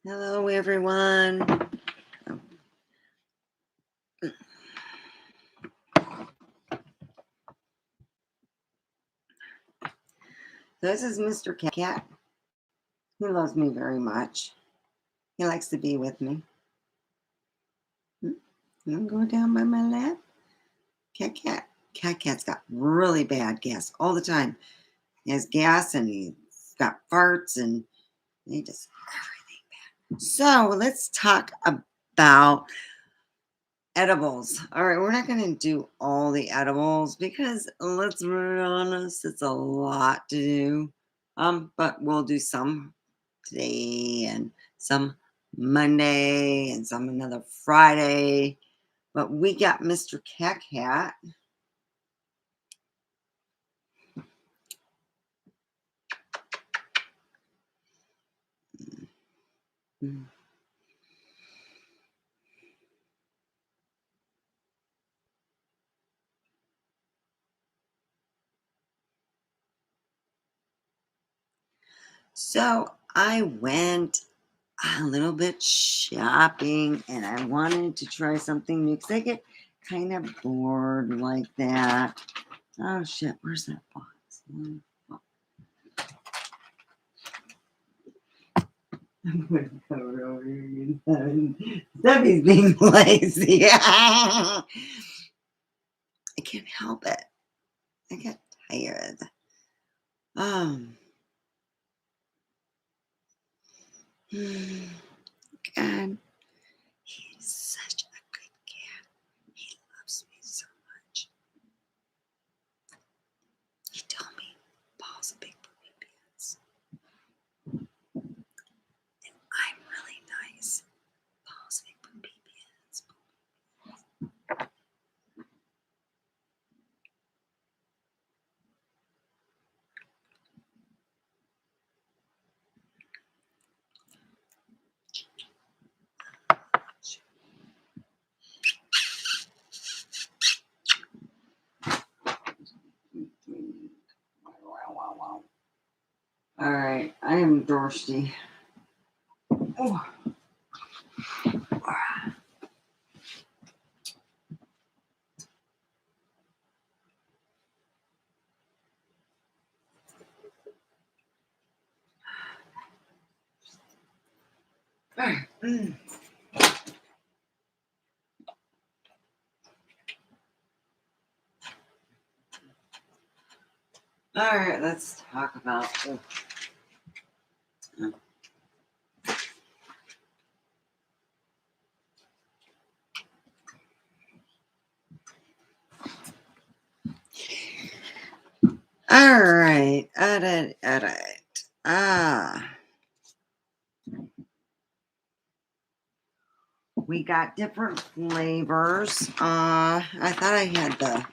Hello, everyone. This is Mr. Cat. He loves me very much. He likes to be with me. I'm going down by my lap. Cat. Cat's got really bad gas all the time. He has gas and he's got farts and he just everything bad. So let's talk about edibles. All right, we're not going to do all the edibles because let's be honest, it's a lot to do. But we'll do some today and some Monday and some another Friday. But we got Mr. Cat. Mm. So I went a little bit shopping and I wanted to try something new because I get kind of bored like that. Oh shit, where's that box? I'm going to cover over here. Steffi's being lazy. I can't help it. I get tired. God, he's such a good cat. He loves me so much. He told me Paul's a big poopy pants. And I'm really nice. Paul's a big poopy pants. All right, I am thirsty. Oh. All right, let's talk about. All right. We got different flavors. I thought I had the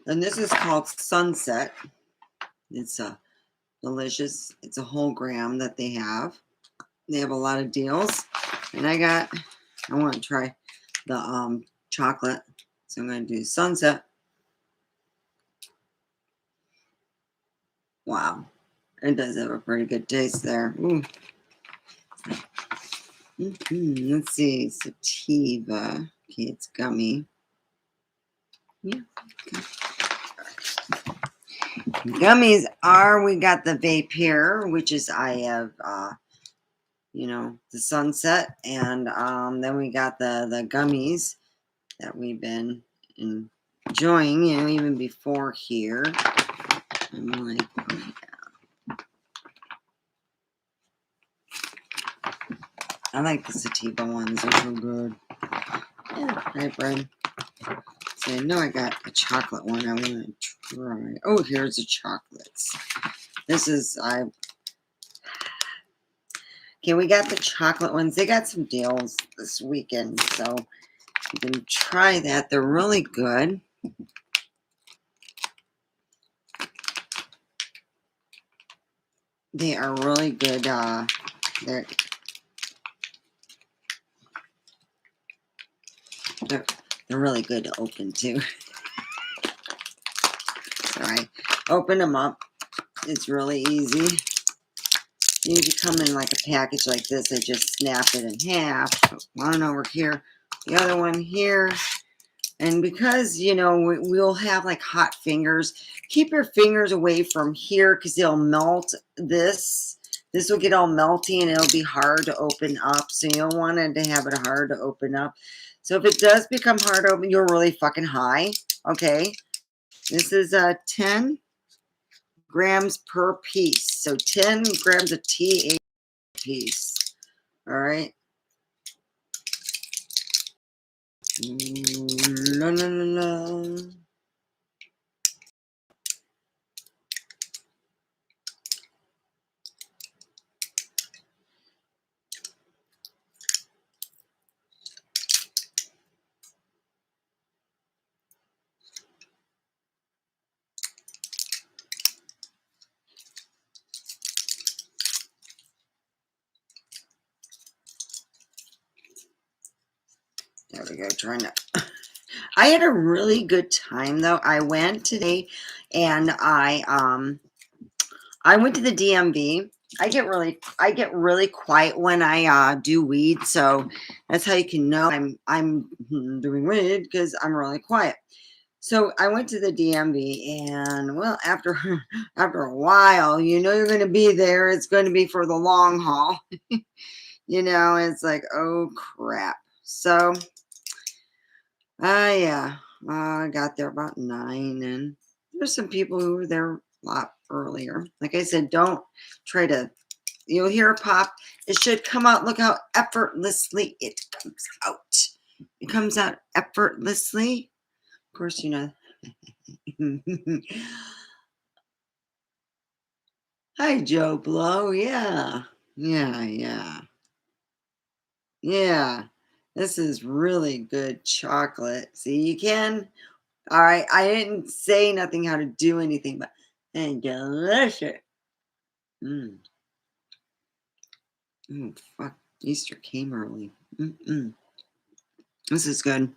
and this is called Sunset. It's a delicious. It's a whole gram that they have. They have a lot of deals, and I want to try the chocolate, so I'm going to do Sunset. Wow, it does have a pretty good taste there. Let's see, sativa. Okay, it's gummy. Yeah. Okay. Gummies are, we got the vape here, which is I have the Sunset, and then we got the gummies that we've been enjoying, even before here. I'm like, oh my God. I like the sativa ones, they're so good. Yeah, hi, Brad. So I know I got a chocolate one I want to try. Oh, here's the chocolates. This is, okay, we got the chocolate ones. They got some deals this weekend, so you can try that. They're really good. They are really good. They're really good to open too. All right, open them up. It's really easy. You usually come in like a package like this. I just snap it in half. Put one over here, the other one here. And because, you know, we'll have like hot fingers, keep your fingers away from here because they'll melt this. This will get all melty and it'll be hard to open up. So you don't want it to have it hard to open up. So if it does become hard to open, you're really fucking high. Okay. This is 10 grams per piece. So 10 grams of tea a piece. All right. La, la, la, la. There we go. Trying to. I had a really good time though. I went today, and I went to the DMV. I get really quiet when I do weed, so that's how you can know I'm doing weed because I'm really quiet. So I went to the DMV, and well, after after a while, you know you're going to be there. It's going to be for the long haul. You know, it's like, oh crap. So, yeah, I got there about 9, and there's some people who were there a lot earlier. Like I said, don't try to. You'll hear a pop. It should come out. Look how effortlessly it comes out. It comes out effortlessly. Of course, you know. Hi, Joe Blow. Yeah. Yeah, yeah. Yeah. This is really good chocolate. See, you can. All right. I didn't say nothing how to do anything, but and delicious. Mm. Oh, fuck. Easter came early. Mm-mm. This is good.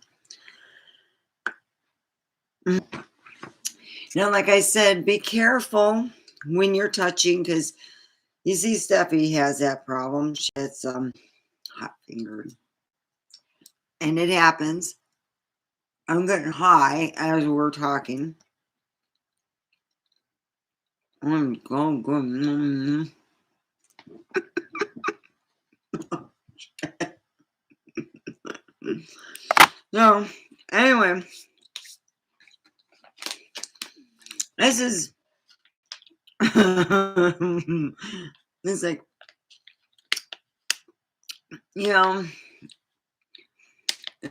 Mm. Now, like I said, be careful when you're touching because you see Steffi has that problem. She gets hot fingered. And it happens. I'm getting high as we're talking. I'm going good. So, anyway, this is it's like, you know,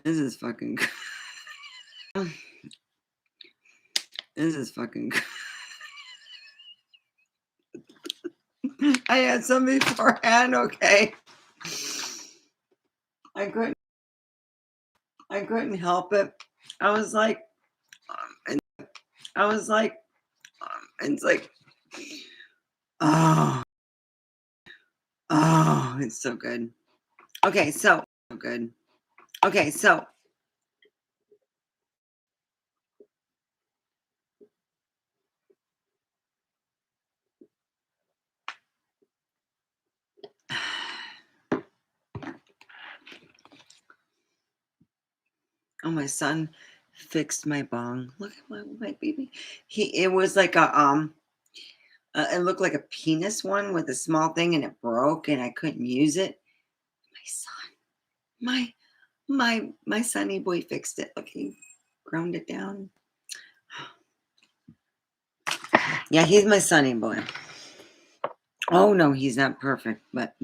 this is fucking this is fucking I had some beforehand, okay. I couldn't help it. I was like, and I was like, it's like, oh, oh, it's so good. Okay, so good. Okay, so oh, my son fixed my bong. Look at my baby. It was like it looked like a penis one with a small thing, and it broke, and I couldn't use it. My son, my sonny boy fixed it. Look, he ground it down. Yeah, he's my sonny boy. Oh no, he's not perfect, but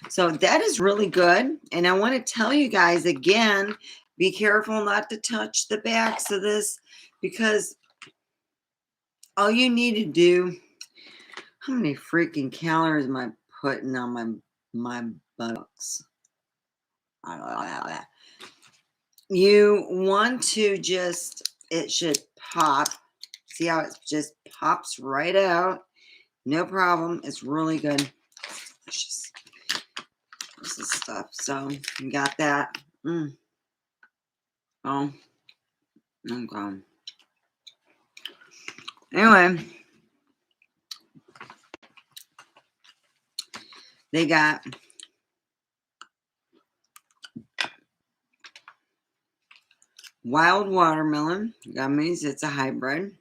so that is really good. And I want to tell you guys again, be careful not to touch the backs of this because all you need to do. How many freaking calories am I putting on my buttocks? You want to just, it should pop. See how it just pops right out? No problem. It's really good. Delicious. This is stuff. So you got that. Oh, okay. Anyway, they got wild watermelon gummies. It's a hybrid.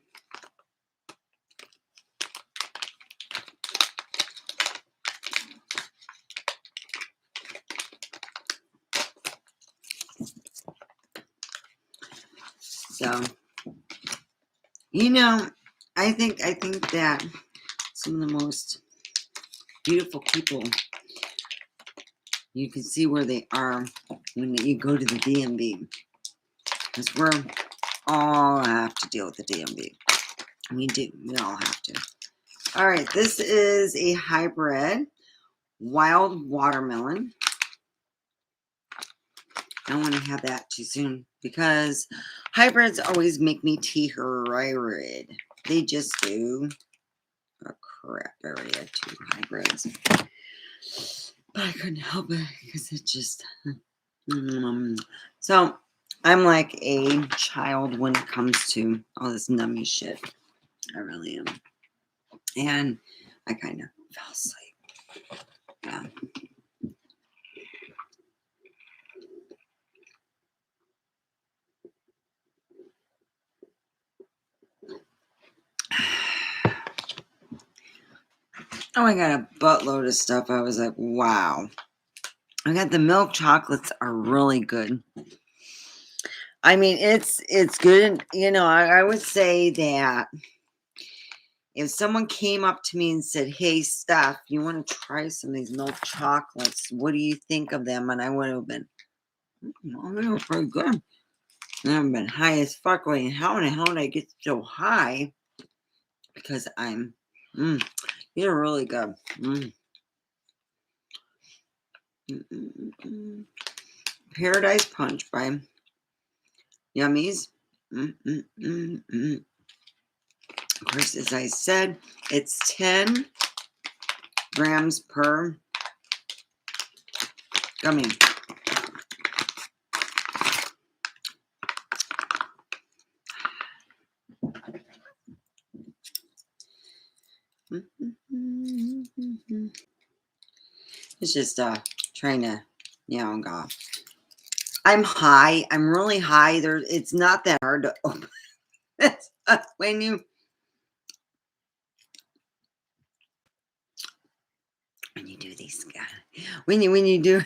So, I think that some of the most beautiful people, you can see where they are when you go to the DMV. Because we're all have to deal with the DMV. We do. We all have to. All right. This is a hybrid wild watermelon. I don't want to have that too soon because hybrids always make me tired. They just do. Oh, crap. I already had 2 hybrids. But I couldn't help it because it just... So, I'm like a child when it comes to all this nummy shit. I really am. And I kind of fell asleep. Yeah. Oh, I got a buttload of stuff. I was like, wow. I got the milk chocolates are really good. I mean, it's good. I would say that if someone came up to me and said, hey, Steph, you want to try some of these milk chocolates? What do you think of them? And I would have been, they were pretty good. And I've been high as fuck. Like, how in the hell did I get so high? Because I'm, you're really good. Paradise Punch by Yummies. Of course, as I said, it's 10 grams per gummy. It's just trying to, go. I'm high. I'm really high. It's not that hard to open. when you do these, when you do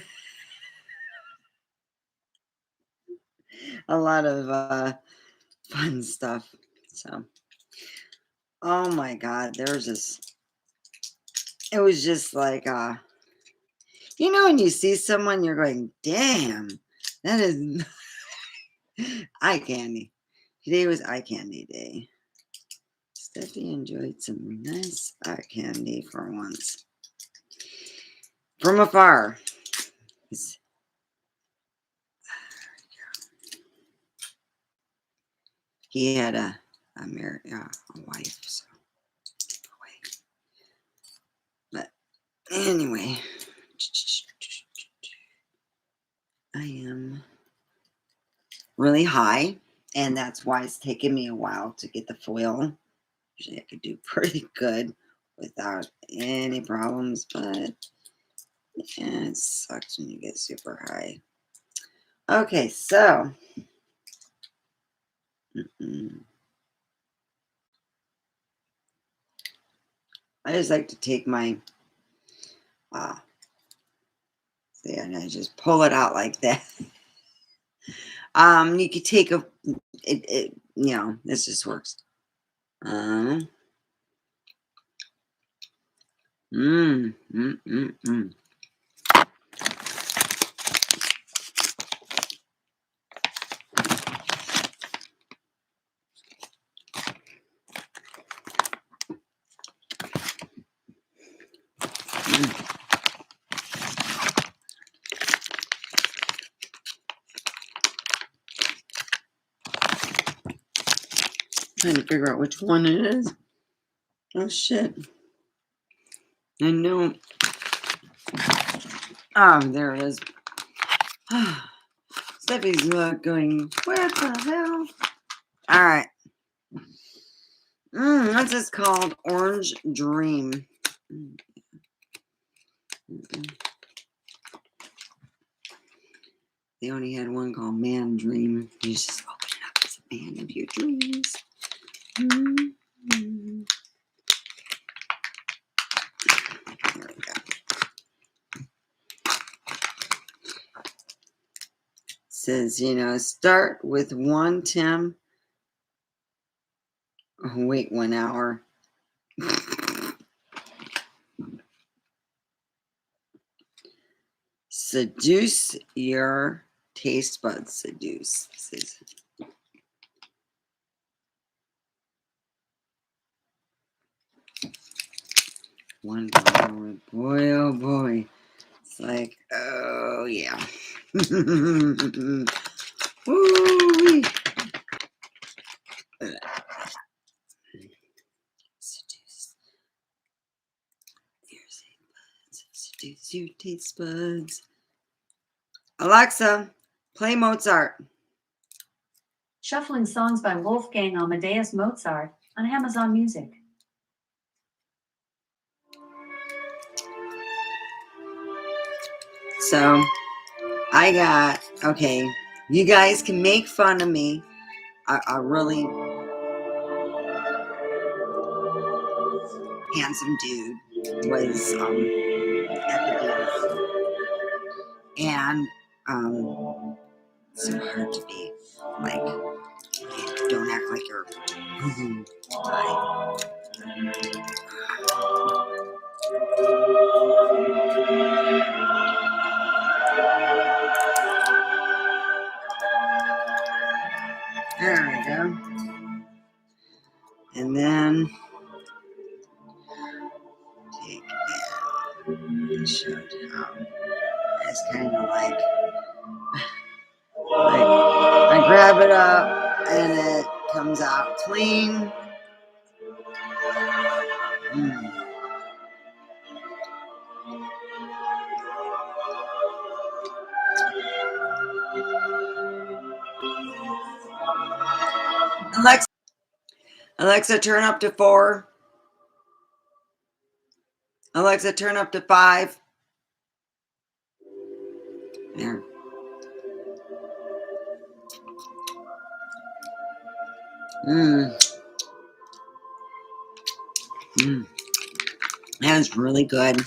a lot of fun stuff. So, oh my God, there's this. It was just like, when you see someone, you're going, damn, that is eye candy. Today was eye candy day. Steffi enjoyed some nice eye candy for once. From afar. He had a wife. So. But anyway, I am really high, and that's why it's taken me a while to get the foil. Usually I could do pretty good without any problems, but it sucks when you get super high. Okay, so I just like to take my and I just pull it out like that. You could take this just works. Trying to figure out which one it is. Oh shit. I know. Oh, there it is. Steffi's not going, what the hell? All right. What's this called? Orange Dream. They only had one called Man Dream. You just open it up as a man of your dreams. There we go. Says, start with 1 Tim. Oh, wait 1 hour. Seduce your taste buds. Seduce. Says, $1. Boy, oh boy. It's like, oh yeah. Woo-wee. Seduce your taste buds. Seduce your taste buds. Alexa, play Mozart. Shuffling songs by Wolfgang Amadeus Mozart on Amazon Music. So, I got, okay, you guys can make fun of me. A really handsome dude was at the dance. And so hard to be like, don't act like you're Bye. There we go. And then take it. I showed how it's kind of like I grab it up and it comes out clean. Alexa, turn up to 4. Alexa, turn up to 5. There. That's really good.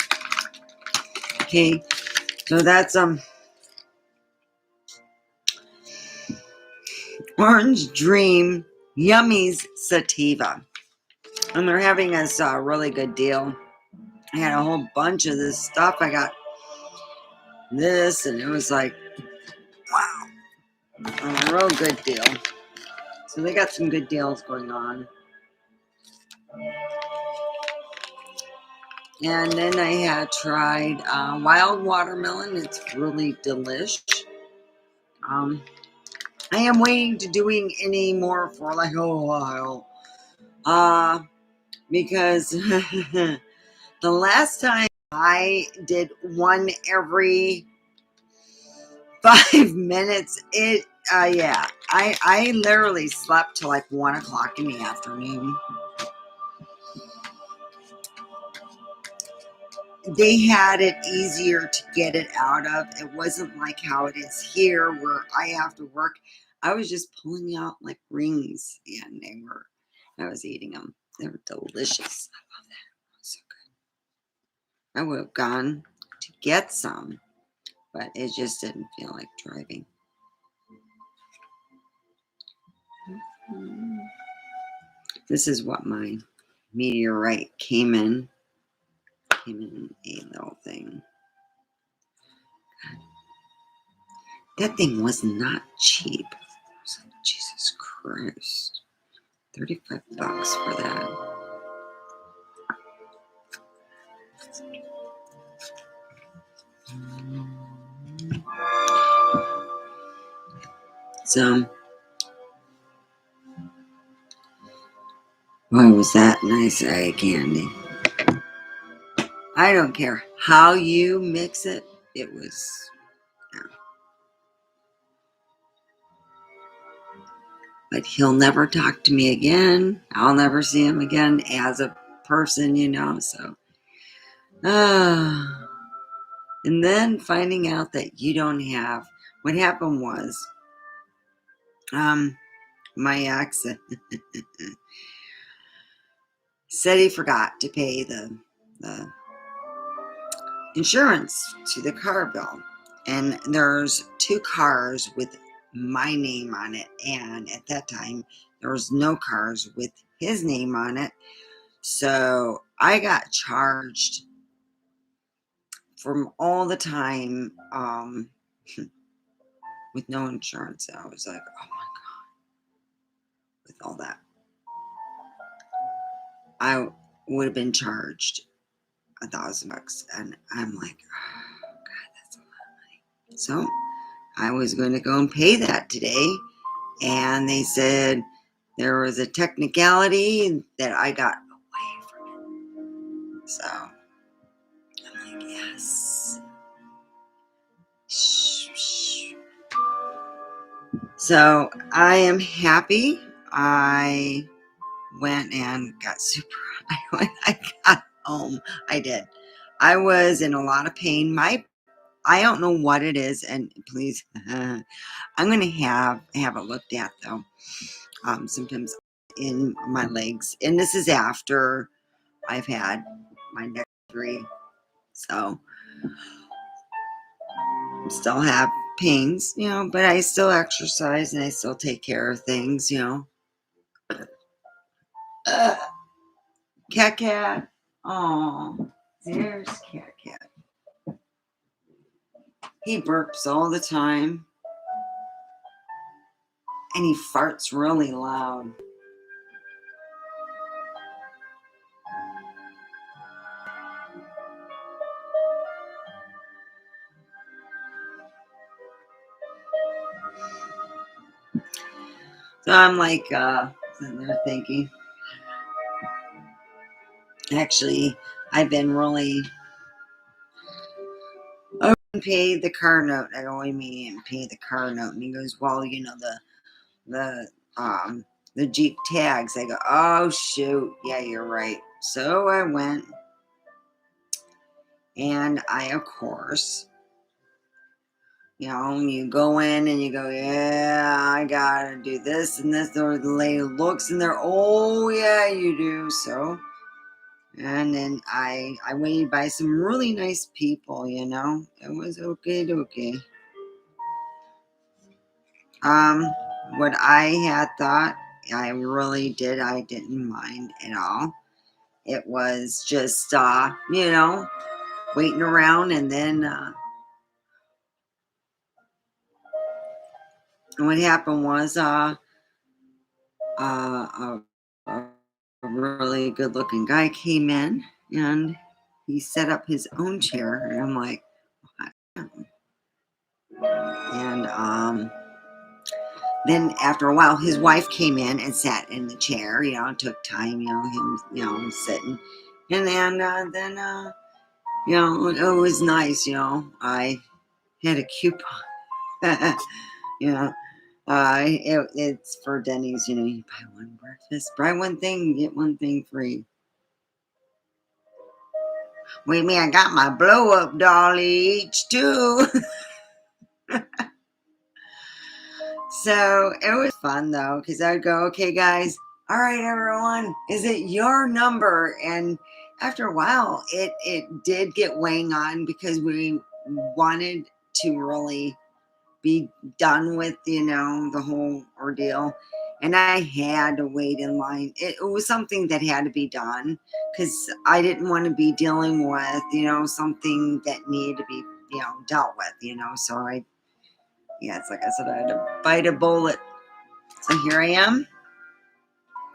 Okay, so that's Orange Dream Yummies Sativa, and they're having us a really good deal. I had a whole bunch of this stuff. I got this, and it was like, wow, a real good deal. So they got some good deals going on. And then I had tried wild watermelon. It's really delish. I am waiting to doing any more for like a while. Because the last time I did one every 5 minutes, I literally slept till like 1 o'clock in the afternoon. They had it easier to get it out of. It wasn't like how it is here where I have to work. I was just pulling out like rings, and I was eating them. They were delicious. I love that. So good. I would have gone to get some, but it just didn't feel like driving. This is what my meteorite came in a little thing. That thing was not cheap. I was like, Jesus Christ. $35 for that. So, boy, was that nice eye candy. I don't care how you mix it. It was, yeah. but he'll never talk to me again. I'll never see him again as a person, so. And then finding out that you don't have, what happened was, my ex said he forgot to pay the insurance to the car bill. And there's 2 cars with my name on it. And at that time, there was no cars with his name on it. So I got charged from all the time with no insurance. I was like, oh my God, with all that. I would have been charged $1,000. And I'm like, oh God, that's a lot of money. So I was going to go and pay that today. And they said there was a technicality that I got away from it. So I'm like, yes. So I am happy. I went and got super. When I got home, I did. I was in a lot of pain. I don't know what it is, and please, I'm going to have it looked at though. Sometimes in my legs, and this is after I've had my neck surgery, so I still have pains, but I still exercise and I still take care of things, Cat. Oh, there's Cat. He burps all the time, and he farts really loud. So I'm like, sitting there thinking, actually, I've been really, I paid the car note. I only mean and pay the car note. And he goes, well, the Jeep tags. I go, oh shoot, yeah, you're right. So I went, and I, of course, you go in and you go, yeah, I gotta do this and this. Or the lady looks and they're, oh yeah, you do. So, and then I waited by some really nice people. It was okay. What I had thought, I really did. I didn't mind at all. It was just, waiting around, and then what happened was a really good-looking guy came in, and he set up his own chair, and I'm like, what? And then after a while, his wife came in and sat in the chair. It took time, him, sitting, and then it was nice. I had a coupon. It's for Denny's. You buy one breakfast, buy one thing, get one thing free. Wait, me, I got my blow up dolly each too. So it was fun though, because I'd go, okay, guys, all right, everyone, is it your number? And after a while, it did get weighing on, because we wanted to really be done with, the whole ordeal. And I had to wait in line. It was something that had to be done, because I didn't want to be dealing with, something that needed to be, dealt with, So it's like I said, I had to bite a bullet. So here I am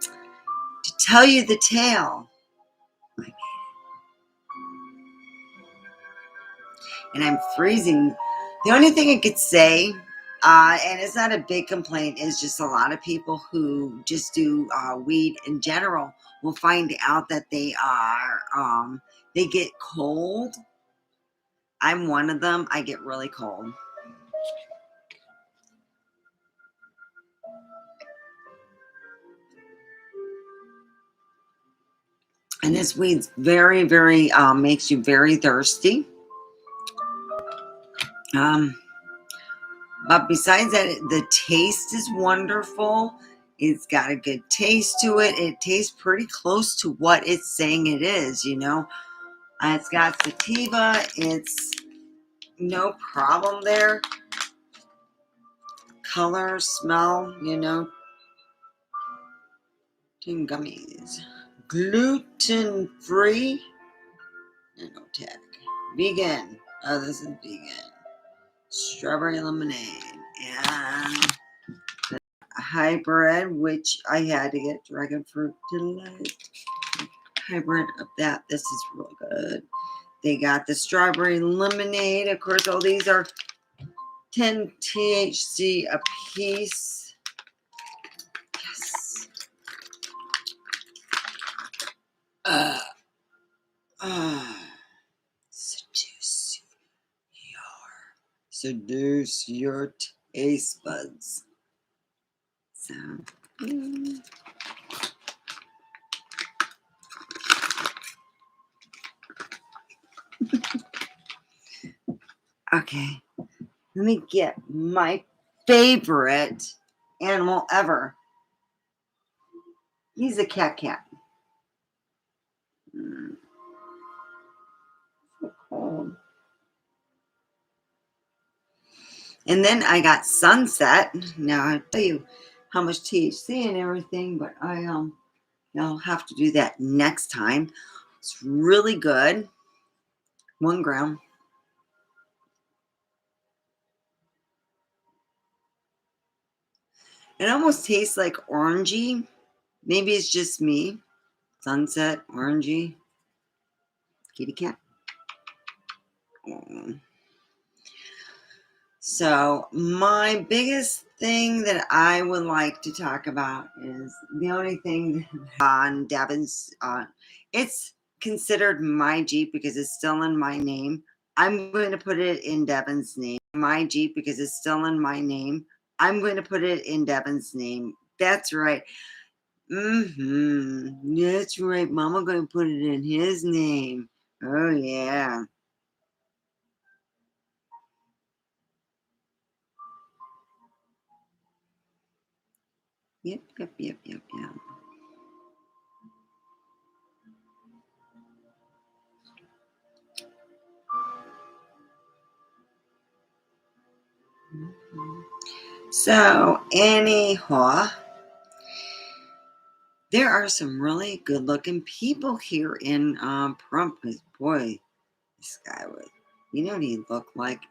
to tell you the tale. And I'm freezing. The only thing I could say, and it's not a big complaint, is just a lot of people who just do weed in general will find out that they get cold. I'm one of them. I get really cold. And this weed's very, very, makes you very thirsty. But besides that, the taste is wonderful. It's got a good taste to it. It tastes pretty close to what it's saying it is, you know. It's got sativa. It's no problem there. Color, smell, you know. Tin gummies. Gluten free. Nanotech. Vegan. Oh, this is vegan. Strawberry lemonade. And a hybrid, which I had to get dragon fruit delight. Hybrid of that. This is real good. They got the strawberry lemonade. Of course, all these are 10 THC a piece. Yes. Seduce your taste buds. So, okay, let me get my favorite animal ever. He's a cat. So cold. And then I got Sunset. Now I'll tell you how much THC and everything, but I'll have to do that next time. It's really good. 1 gram. It almost tastes like orangey. Maybe it's just me. Sunset, orangey. Kitty cat. Oh. So my biggest thing that I would like to talk about is the only thing on Devin's. It's considered my Jeep because it's still in my name. I'm going to put it in Devin's name. My Jeep because it's still in my name. I'm going to put it in Devin's name. That's right. That's right. Mama going to put it in his name. Oh yeah. Yep. So, anyhow, there are some really good looking people here in Pahrump. Because, boy, this guy would, you know what he looked like?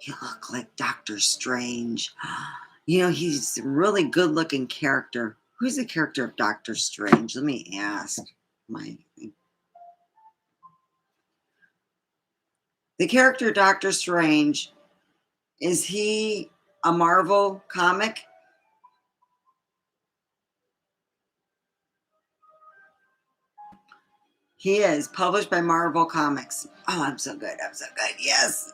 He looked like Doctor Strange. You know, he's a really good looking character. Who's the character of Doctor Strange? Let me ask. The character Doctor Strange, is he a Marvel comic? He is published by Marvel Comics. Oh, I'm so good. Yes.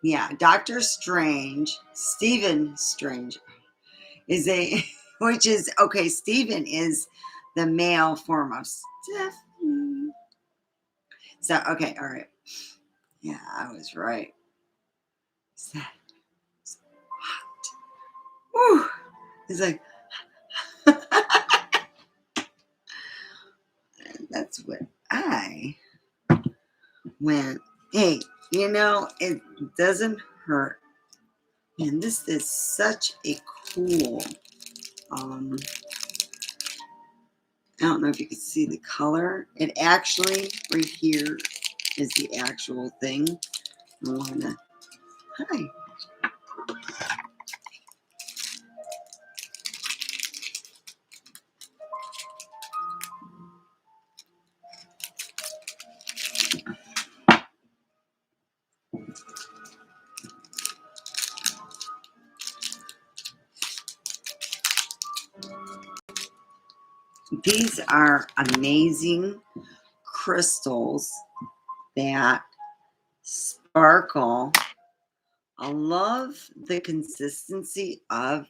Yeah. Doctor Strange, Stephen Strange, is a, which is, okay, Stephen is the male form of Stephanie. So, okay, all right. Yeah, I was right. Is that hot? Woo! It's like, that's what I went, hey, you know, it doesn't hurt. And this is such a cool, I don't know if you can see the color. It actually, right here is the actual thing. I wanna, hi. These are amazing crystals that sparkle. I love the consistency of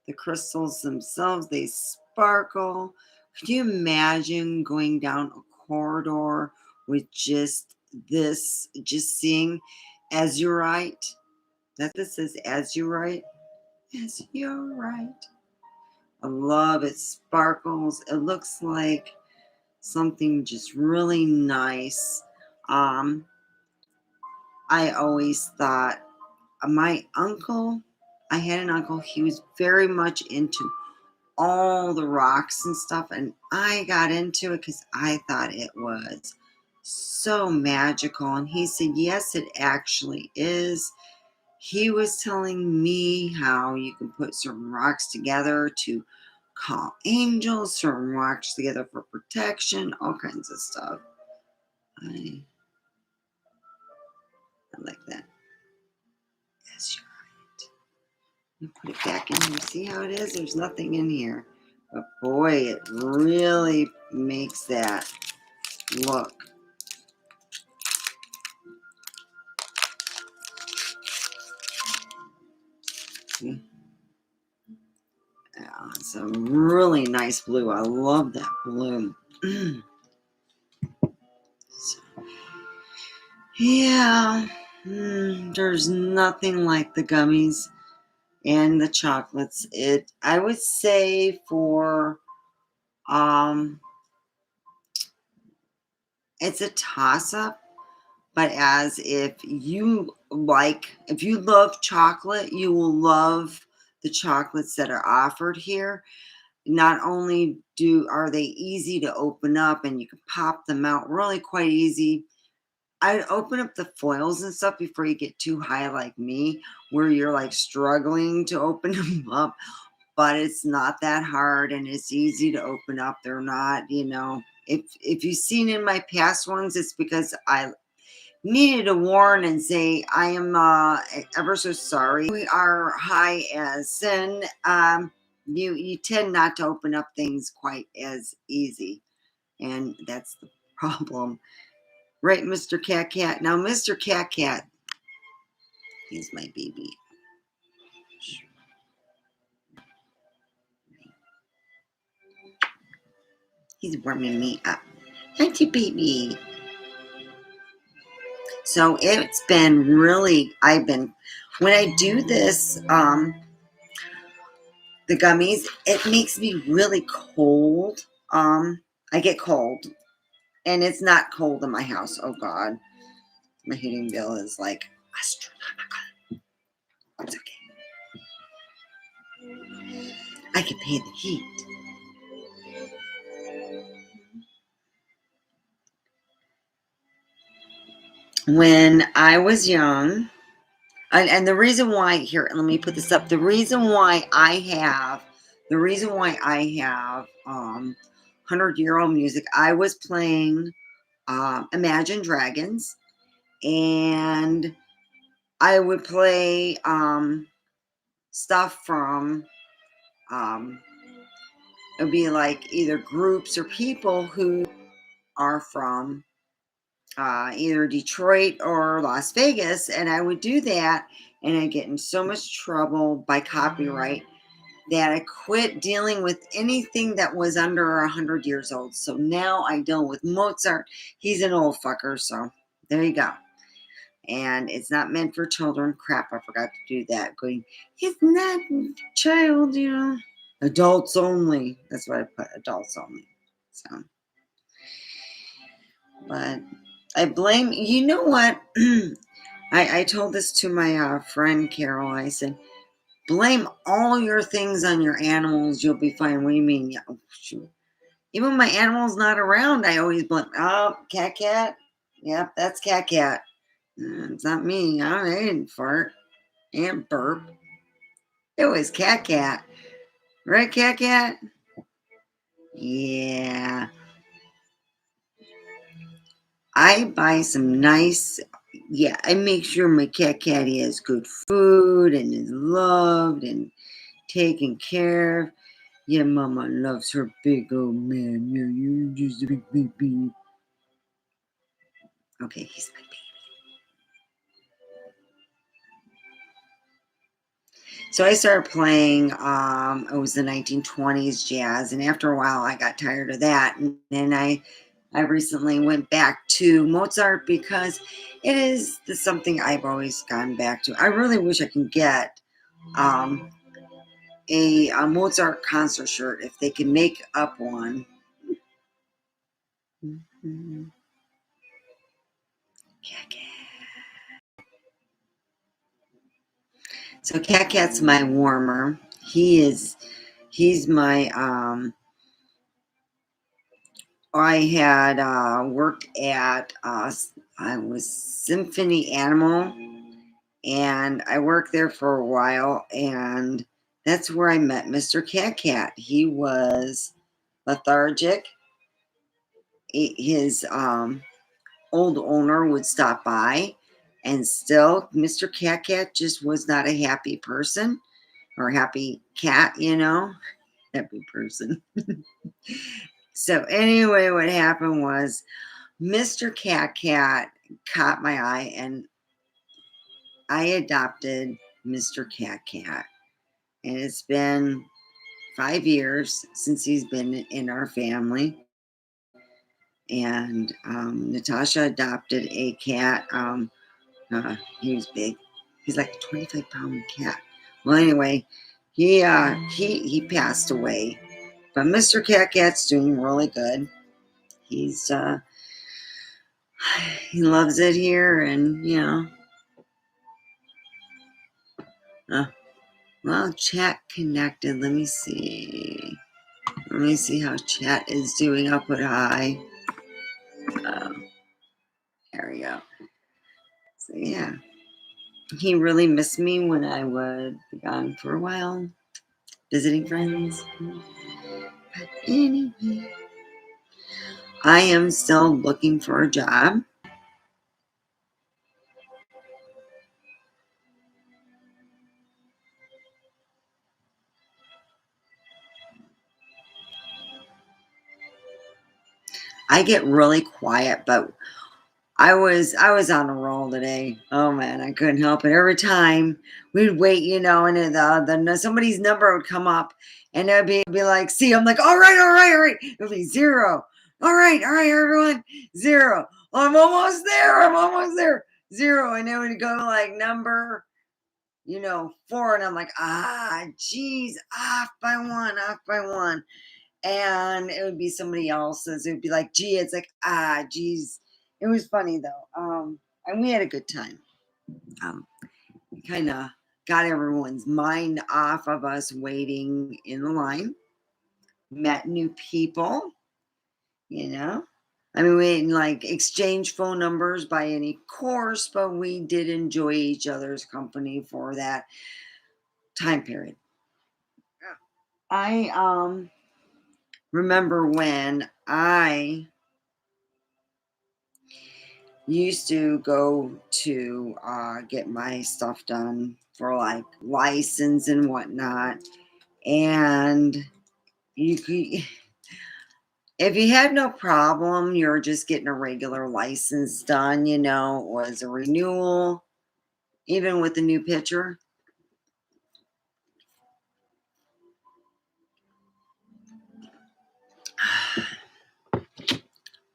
The crystals themselves, they sparkle. Could you imagine going down a corridor with just this, just seeing azurite? That this is azurite. Azurite. I love it. Sparkles. It looks like something just really nice. Um, I always thought my uncle, I had an uncle, he was very much into all the rocks and stuff, and I got into it because I thought it was so magical. And he said, yes, it actually is. He was telling me how you can put certain rocks together to call angels, certain rocks together for protection, all kinds of stuff. I, I like that. Yes, you're right. You put it back in here. See how it is? There's nothing in here. But boy, it really makes that look. See? Yeah, it's a really nice blue. I love that blue. So, yeah, there's nothing like the gummies and the chocolates. I would say for um, it's a toss up. But as if you love chocolate, you will love the chocolates that are offered here. Not only are they easy to open up and you can pop them out really quite easy. I'd open up the foils and stuff before you get too high like me, where you're like struggling to open them up. But it's not that hard and it's easy to open up. They're not, if you've seen in my past ones, it's because I needed to warn and say, I am ever so sorry. We are high as sin. You tend not to open up things quite as easy. And that's the problem. Right, Mr. Cat Cat? Now, Mr. Cat Cat, he's my baby. He's warming me up. Aren't you, baby? So it's been really, when I do this, the gummies, it makes me really cold. I get cold, and it's not cold in my house. Oh God, my heating bill is like astronomical. It's okay. I can pay the heat. When I was young, and the reason why here, let me put this up. The reason why I have 100-year-old music. I was playing Imagine Dragons, and I would play stuff from it would be like either groups or people who are from either Detroit or Las Vegas, and I would do that, and I get in so much trouble by copyright that I quit dealing with anything that was under 100 years old. So now I deal with Mozart. He's an old fucker, so there you go. And it's not meant for children. Crap, I forgot to do that. Going, it's not child, adults only. That's what I put, adults only. So, but I blame, you know what? I told this to my friend Carol. I said, blame all your things on your animals. You'll be fine. What do you mean? Yeah, oh, shoot. Even when my animal's not around, I always blame, oh, cat cat. Yep, that's cat cat. It's not me. I didn't fart and burp. It was cat cat. Right, cat cat? Yeah. I buy some nice, yeah, I make sure my cat catty has good food and is loved and taken care of. Yeah, mama loves her big old man. Yeah, you're just a big baby. Okay, he's my baby. So I started playing, it was the 1920s jazz, and after a while I got tired of that. And then I recently went back to Mozart because it is something I've always gone back to. I really wish I can get um, a Mozart concert shirt if they can make up one. Mhm. Cat Cat. So Cat Cat's my warmer. He's my I had worked at I was Symphony Animal, and I worked there for a while, and that's where I met Mr. Cat Cat. He was lethargic. His old owner would stop by, and still Mr. Cat Cat just was not a happy person or happy cat, happy person. So anyway, what happened was Mr. Cat Cat caught my eye, and I adopted Mr. Cat Cat. And it's been 5 years since he's been in our family. And Natasha adopted a cat. He was big. He's like a 25-pound cat. Well, anyway, he passed away. But Mr. Cat Cat's doing really good. He's he loves it here, and uh, well, chat connected. Let me see. Let me see how chat is doing. I'll put hi. Uh, there we go. So yeah, he really missed me when I would be gone for a while, visiting friends. But anyway, I am still looking for a job. I get really quiet, but I was on a roll today. Oh man, I couldn't help it. Every time we'd wait, and then somebody's number would come up, and it'd be like, see, I'm like, all right, all right, all right. It'll be zero. All right, everyone, zero. I'm almost there. I'm almost there. Zero, and then would go like number, 4, and I'm like, geez, off by one, off by one. And it would be somebody else's. It would be like, gee, it's like, geez. It was funny though. And we had a good time. We kind of got everyone's mind off of us waiting in the line. Met new people, you know. I mean, we didn't like exchange phone numbers by any course, but we did enjoy each other's company for that time period. I remember when I used to go to get my stuff done for like license and whatnot, and you could, if you had no problem, you're just getting a regular license done, it was a renewal, even with the new picture.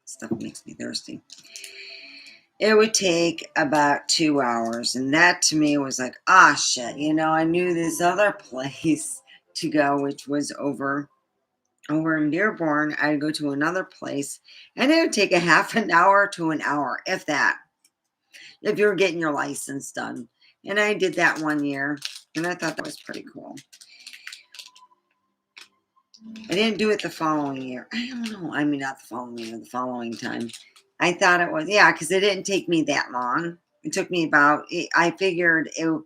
Stuff makes me thirsty. It would take about 2 hours, and that to me was like, shit, I knew this other place to go, which was over in Dearborn. I'd go to another place, and it would take a half an hour to an hour, if that, if you were getting your license done. And I did that one year, and I thought that was pretty cool. I didn't do it the following year. I don't know. I mean, not the following year, the following time. I thought it was, yeah, because it didn't take me that long. It took me I figured it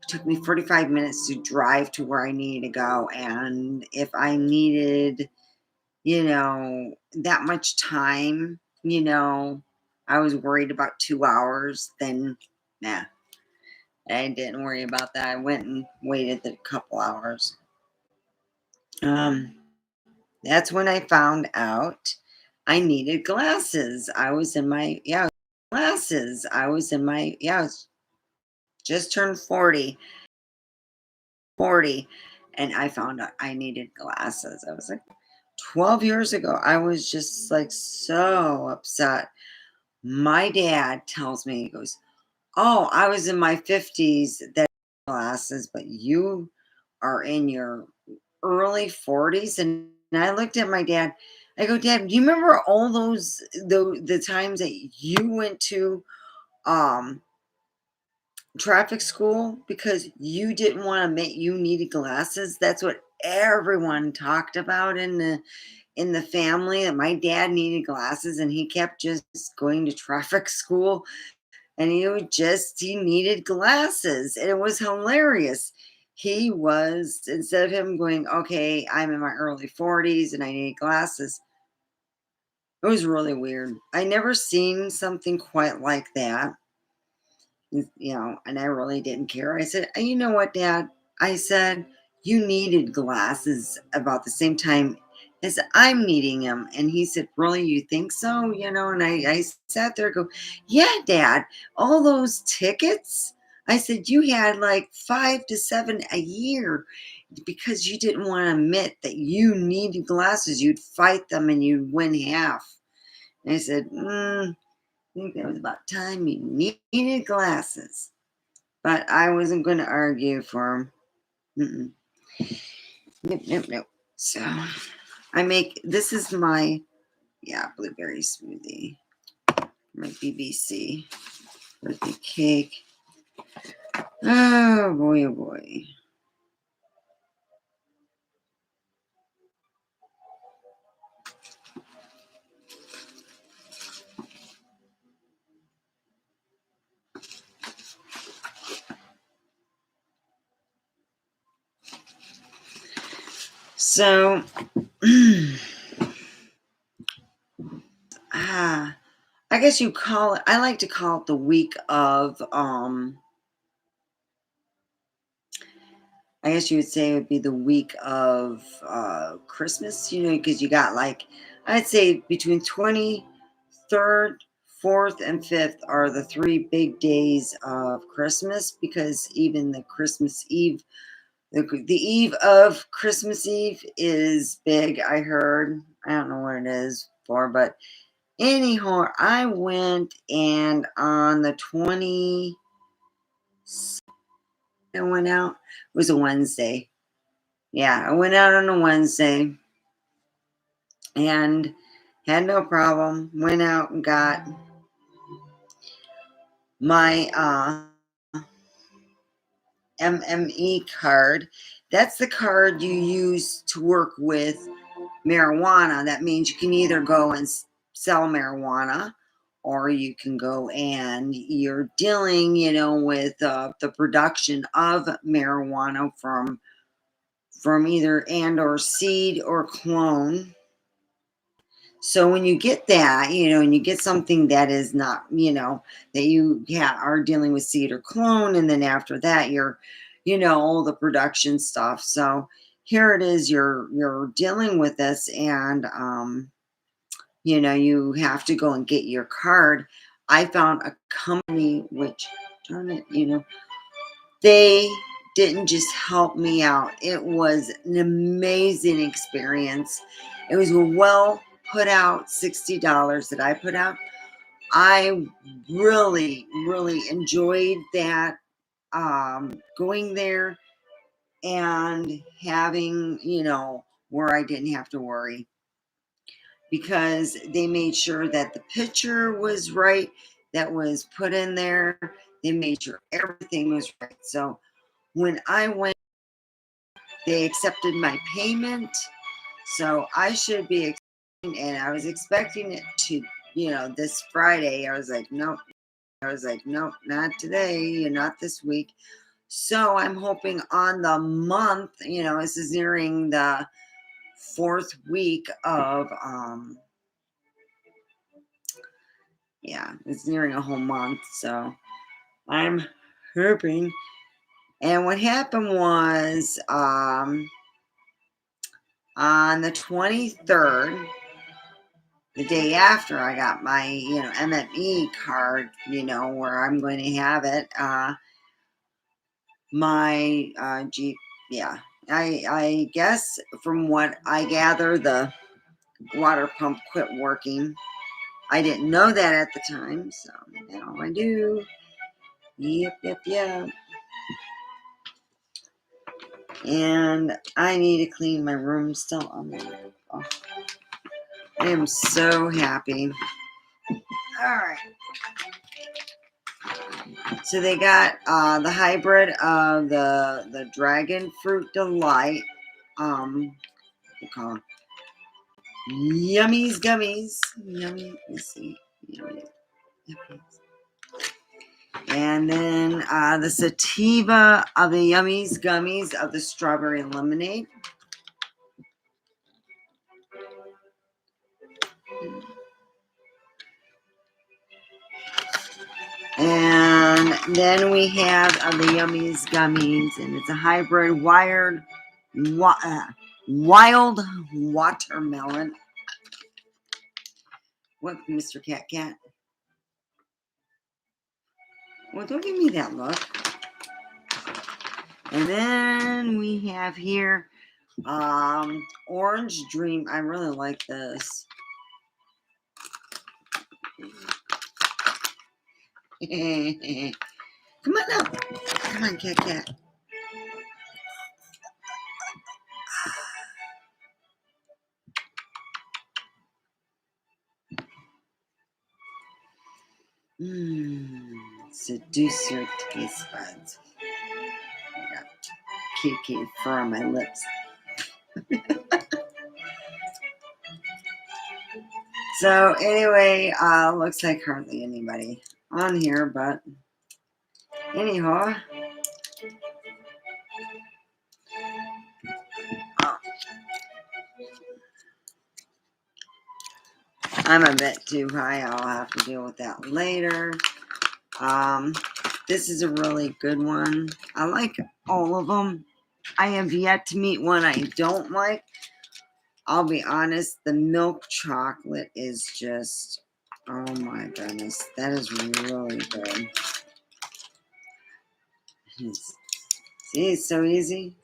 took me 45 minutes to drive to where I needed to go. And if I needed, that much time, I was worried about 2 hours, then nah, I didn't worry about that. I went and waited a couple hours. Um, that's when I found out I needed glasses. I was in my, glasses. I was in my, I was just turned 40. 40, and I found out I needed glasses. I was like 12 years ago. I was just like so upset. My dad tells me, he goes, "Oh, I was in my 50s that glasses, but you are in your early 40s." And I looked at my dad. I go, "Dad, do you remember all those the times that you went to um traffic school because you didn't want to admit you needed glasses?" That's what everyone talked about in the family, that my dad needed glasses and he kept just going to traffic school, and he needed glasses, and it was hilarious. He was, instead of him going, "Okay, I'm in my early 40s and I need glasses," it was really weird. I never seen something quite like that. And I really didn't care. I said, "You know what, Dad?" I said, "You needed glasses about the same time as I'm needing them." And he said, "Really, you think so?" And I sat there and go, "Yeah, Dad, all those tickets." I said, "You had like 5 to 7 a year because you didn't want to admit that you needed glasses. You'd fight them and you'd win half." And I said, "I think that was about time you needed glasses." But I wasn't going to argue for him. Mm-mm. Nope, nope, nope. So this is my, yeah, blueberry smoothie, my BBC birthday cake. Oh boy, oh boy. So, I guess you call it, I like to call it the week of, I guess you would say it would be the week of Christmas, because you got like, I'd say between 23rd, 4th, and 5th are the three big days of Christmas, because even the Christmas Eve, the eve of Christmas Eve is big, I heard. I don't know what it is for, but anyhow, I went, and on the 20, I went out, it was a Wednesday. Yeah, I went out on a Wednesday and had no problem. Went out and got my MME card. That's the card you use to work with marijuana. That means you can either go and sell marijuana, or you can go and you're dealing, with the production of marijuana from either and or seed or clone. So when you get that, and you get something that is not, that you are dealing with seed or clone, and then after that, you're, all the production stuff. So here it is, you're dealing with this, and you have to go and get your card. I found a company which, darn it, they didn't just help me out. It was an amazing experience. It was a well put out $60 that I put out. I really, really enjoyed that, going there and having, where I didn't have to worry, because they made sure that the picture was right, that was put in there. They made sure everything was right. So when I went, they accepted my payment. So I should be expecting, and I was expecting it to, this Friday. I was like, nope. Not today, not this week. So I'm hoping on the month, this is nearing the fourth week of, yeah, it's nearing a whole month. So I'm hoping. And what happened was, on the 23rd, the day after I got my, MME card, where I'm going to have it, my yeah, I guess from what I gather, the water pump quit working. I didn't know that at the time, so now I do. Yep. And I need to clean my room still. Oh, I am so happy. All right. So they got the hybrid of the dragon fruit delight. What they call them? Yummies gummies. Yummy. Let's see. Yummy. Yummies. And then the sativa of the yummies gummies of the strawberry lemonade. And then we have the Yummies Gummies, and it's a hybrid wild watermelon. What, Mr. Cat? Well, don't give me that look. And then we have here Orange Dream. I really like this. Come on up. Come on, Cat. Seduce your taste buds. I got Kiki fur on my lips. So anyway, looks like hardly anybody on here, but anyhow, I'm a bit too high. I'll have to deal with that later. This is a really good one. I like all of them. I have yet to meet one I don't like. I'll be honest, the milk chocolate is just, oh my goodness, that is really good. See, it's so easy.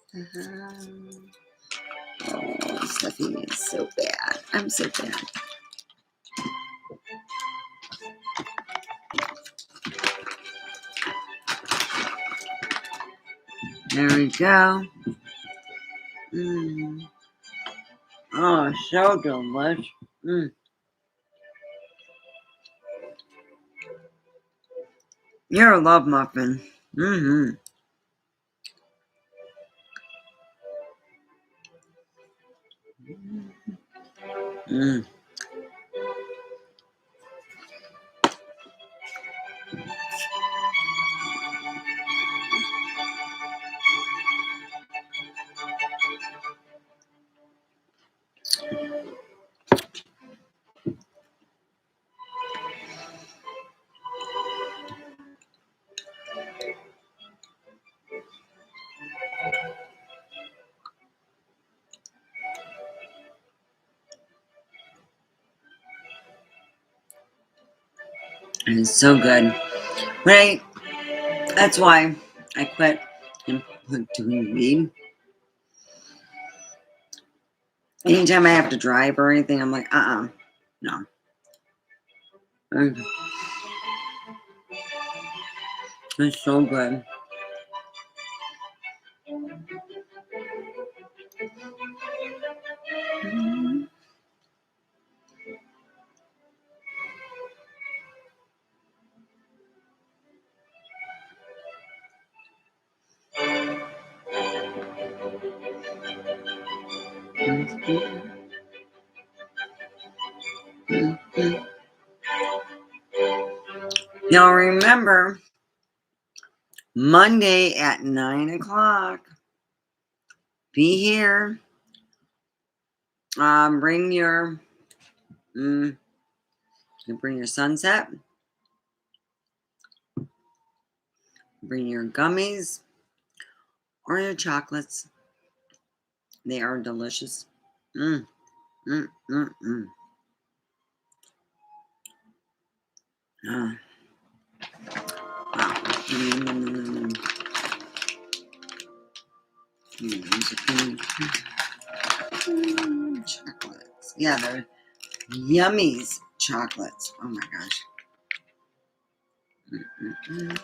Oh, Stuffy is so bad. I'm so bad. There we go. Oh, so delicious. You're a love muffin. Mm. It's so good. Right? That's why I quit and put doing weed. Anytime I have to drive or anything, I'm like, no. It's so good. Now remember, Monday at 9 o'clock, be here. Bring your sunset. Bring your gummies or your chocolates. They are delicious. Wow. Yeah, they're Yummies chocolates. Oh my gosh. Mm-mm-mm.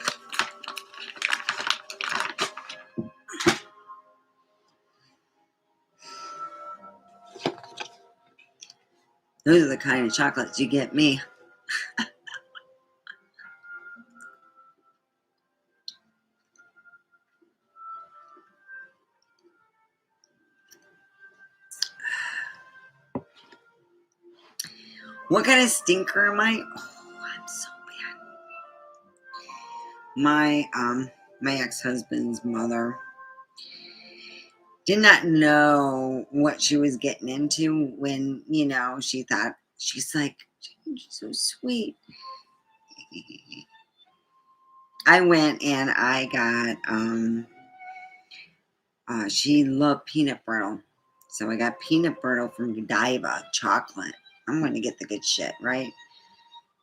Those are the kind of chocolates you get me. What kind of stinker am I? Oh, I'm so bad. My ex-husband's mother did not know what she was getting into when, she thought, she's like, she's so sweet. I went and I got, she loved peanut brittle. So I got peanut brittle from Godiva chocolate. I'm going to get the good shit, right?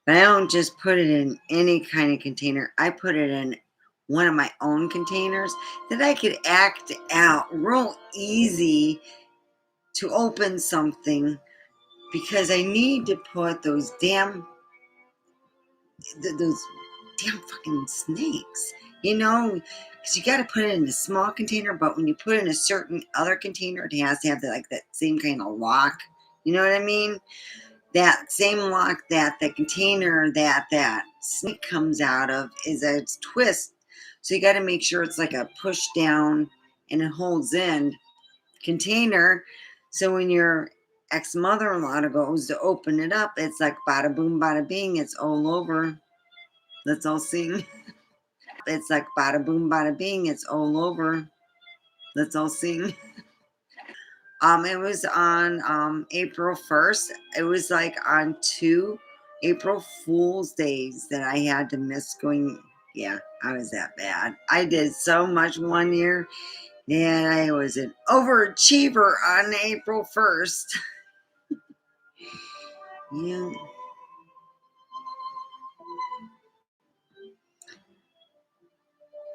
But I don't just put it in any kind of container. I put it in one of my own containers that I could act out real easy to open something because I need to put those damn fucking snakes, because you got to put it in a small container, but when you put it in a certain other container, it has to have that same kind of lock. You know what I mean? That same lock that the container that snake comes out of is a twist. So you got to make sure it's like a push down and it holds in container. So when your ex-mother-in-law goes to open it up, it's like bada boom, bada bing. It's all over. Let's all sing. It's like bada boom, bada bing. It's all over. Let's all sing. It was on April 1st. It was like on 2 April Fool's Days that I had to miss going. Yeah, I was that bad. I did so much one year, and I was an overachiever on April 1st. Yeah.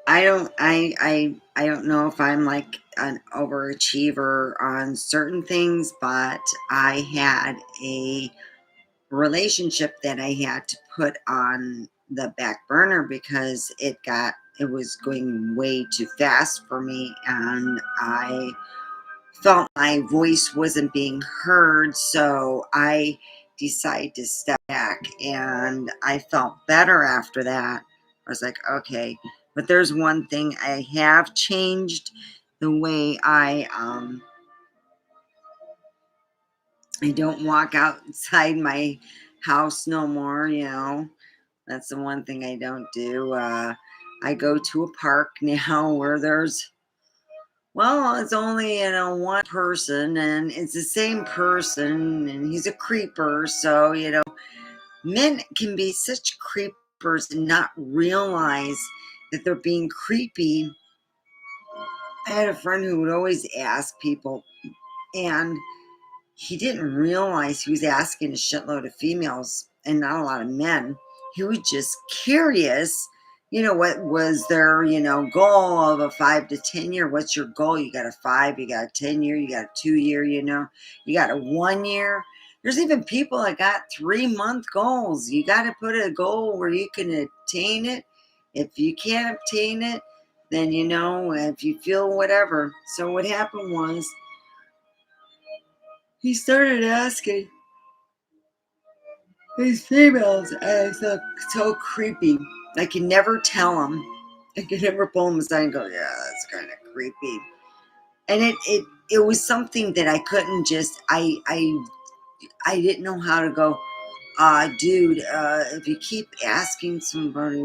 I don't know if I'm like an overachiever on certain things, but I had a relationship that I had to put on the back burner because it was going way too fast for me, and I felt my voice wasn't being heard, so I decided to step back, and I felt better after that. I was like, okay, but there's one thing I have changed: the way I don't walk outside my house no more. That's the one thing I don't do. I go to a park now where it's only, one person, and it's the same person, and he's a creeper. So, men can be such creepers and not realize that they're being creepy. I had a friend who would always ask people, and he didn't realize he was asking a shitload of females and not a lot of men. He was just curious, what was their, goal of a 5 to 10 year. What's your goal? You got a 5, you got a 10 year, you got a 2 year, you got a 1 year. There's even people that got 3 month goals. You got to put a goal where you can attain it. If you can't obtain it, then, if you feel whatever. So what happened was, he started asking these females, and I felt so creepy. I could never tell them. I could never pull them aside and go, yeah, that's kind of creepy. And it was something that I couldn't just, I didn't know how to go, dude, if you keep asking somebody,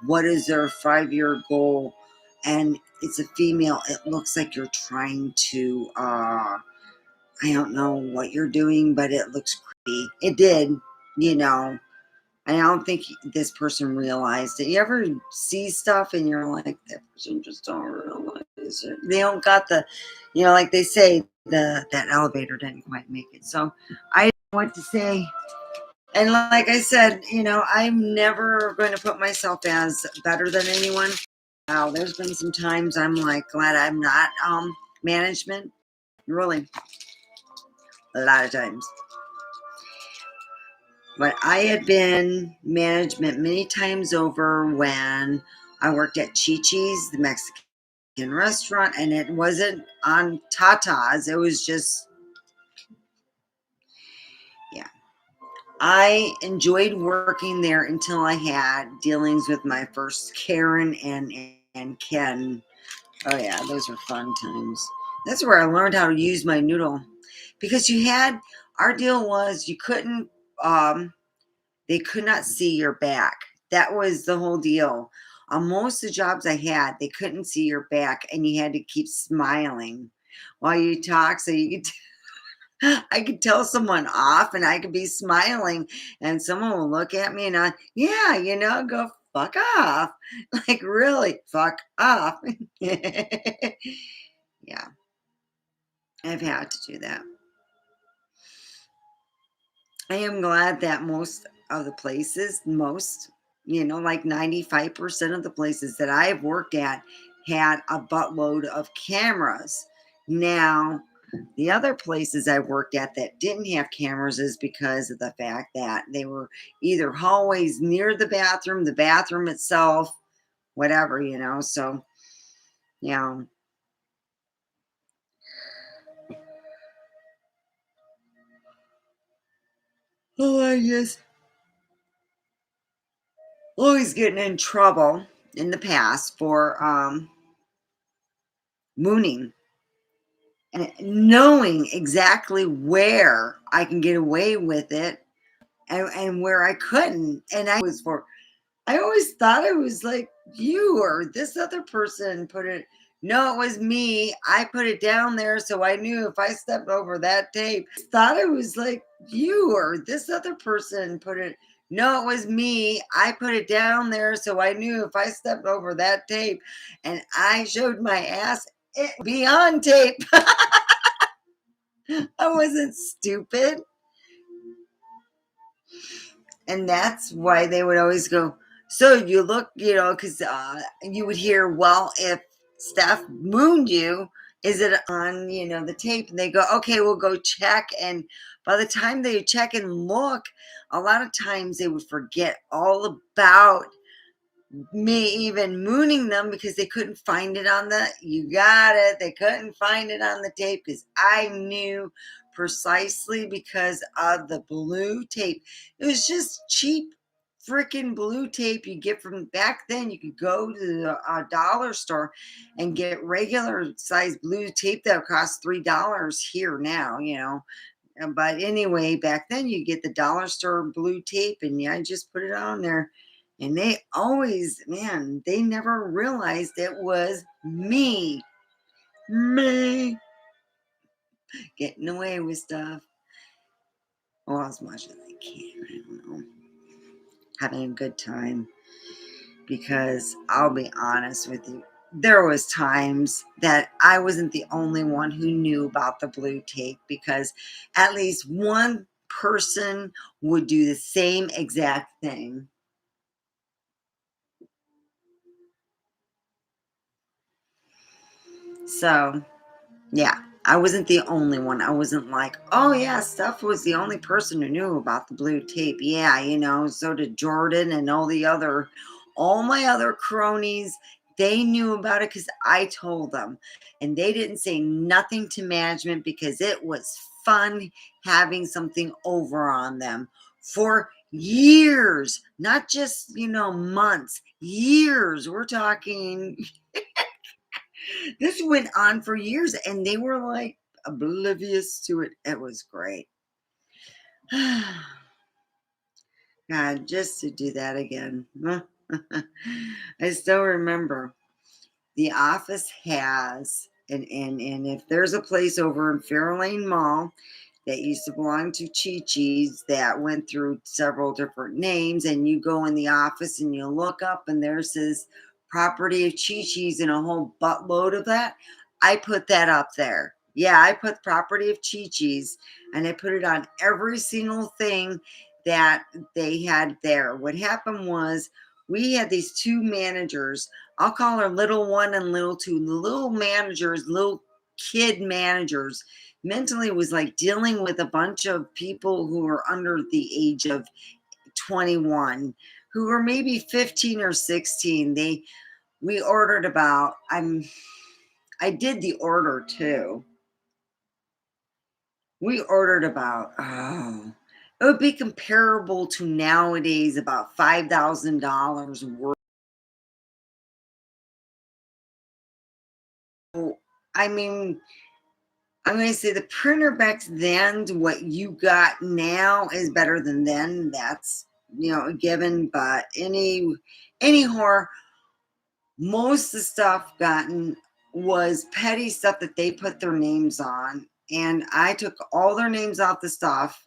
what is their 5 year goal, and it's a female, it looks like you're trying to, I don't know what you're doing, but it looks creepy. It did, I don't think this person realized it. You ever see stuff and you're like, that person just don't realize it. They don't got the, like they say, that elevator didn't quite make it. So I don't know what to say. And like I said, I'm never going to put myself as better than anyone. Wow, there's been some times I'm like glad I'm not management. Really. a lot of times. But I had been management many times over when I worked at Chi-Chi's, the Mexican restaurant, and it wasn't on Tata's. It was just, yeah. I enjoyed working there until I had dealings with my first Karen and Ken. Oh yeah, those were fun times. That's where I learned how to use my noodle, because our deal was you couldn't they could not see your back. That was the whole deal. On most of the jobs I had, they couldn't see your back, and you had to keep smiling while you talk, so you could I could tell someone off, and I could be smiling, and someone will look at me, and yeah, go fuck off. Like, really, fuck off. Yeah, I've had to do that. I am glad that most of the places, like 95% of the places that I've worked at had a buttload of cameras. Now, the other places I worked at that didn't have cameras is because of the fact that they were either hallways near the bathroom itself, whatever. So, yeah. Oh, I just always getting in trouble in the past for mooning, and knowing exactly where I can get away with it, and where I couldn't. And I always thought it was like you or this other person put it. No, it was me. I put it down there so I knew if I stepped over that tape. Thought it was like you or this other person put it. No, it was me. I put it down there so I knew if I stepped over that tape and I showed my ass, it would be on tape. I wasn't stupid. And that's why they would always go, so you look, because you would hear, well, if Steph mooned you, is it on, the tape? And they go, okay, we'll go check. And by the time they check and look, a lot of times they would forget all about me even mooning them, because they couldn't find it they couldn't find it on the tape, because I knew precisely, because of the blue tape. It was just cheap freaking blue tape you get from back then. You could go to the dollar store and get regular size blue tape that would cost $3 here now. But anyway, back then you get the dollar store blue tape, and yeah, I just put it on there. And they always, man, they never realized it was me getting away with stuff. Well, as much as I can. I don't know. Having a good time. Because I'll be honest with you, there was times that I wasn't the only one who knew about the blue tape, because at least one person would do the same exact thing. So, yeah, I wasn't the only one. I wasn't like, oh yeah, Steph was the only person who knew about the blue tape. Yeah, so did Jordan and all my other cronies. They knew about it because I told them. And they didn't say nothing to management, because it was fun having something over on them for years, not just, months, years. We're talking this went on for years, and they were like oblivious to it. It was great. God, just to do that again. I still remember the office has, and if there's a place over in Fairlane Mall that used to belong to Chi-Chi's that went through several different names, and you go in the office and you look up and there says property of Chi-Chi's and a whole buttload of that. I put that up there. Yeah, I put property of Chi-Chi's, and I put it on every single thing that they had there. What happened was, we had these two managers. I'll call her little one and little two. The little managers, little kid managers. Mentally was like dealing with a bunch of people who were under the age of 21, who were maybe 15 or 16. We ordered about, I did the order too. We ordered about, oh, it would be comparable to nowadays about $5,000 worth. I mean, I'm going to say the printer back then, what you got now is better than then. That's, a given. But any horror, most of the stuff gotten was petty stuff that they put their names on. And I took all their names off the stuff.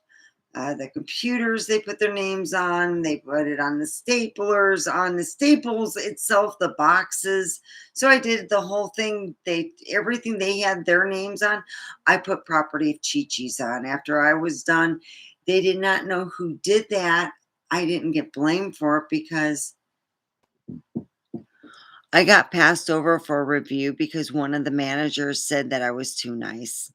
The computers they put their names on, they put it on the staplers, on the staples itself, the boxes. So I did the whole thing. Everything they had their names on, I put Property of Chi-Chi's on. After I was done, they did not know who did that. I didn't get blamed for it because I got passed over for a review because one of the managers said that I was too nice.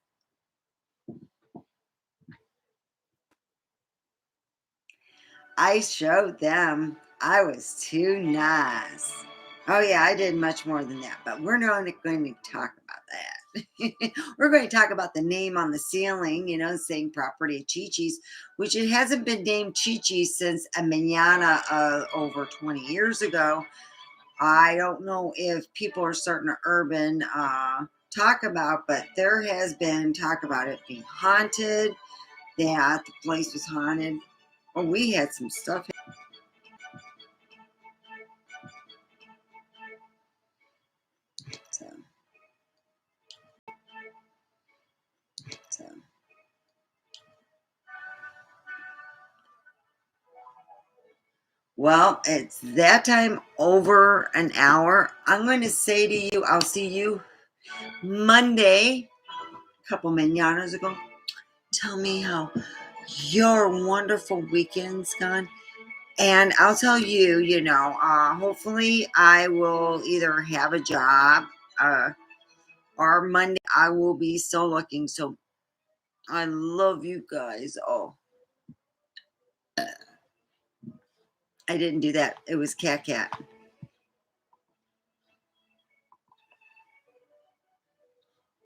I showed them I was too nice. Oh, yeah, I did much more than that, but we're not going to talk about that. We're going to talk about the name on the ceiling, saying Property of Chi-Chi's, which it hasn't been named Chi-Chi's since a manana over 20 years ago. I don't know if people are starting to urban talk about, but there has been talk about it being haunted, that the place was haunted. Oh, we had some stuff. So, so. Well, it's that time over an hour. I'm going to say to you, I'll see you Monday, a couple mananas ago. Tell me how your wonderful weekend's gone. And I'll tell you, hopefully I will either have a job or Monday I will be still looking. So I love you guys. Oh, I didn't do that. It was Cat Cat.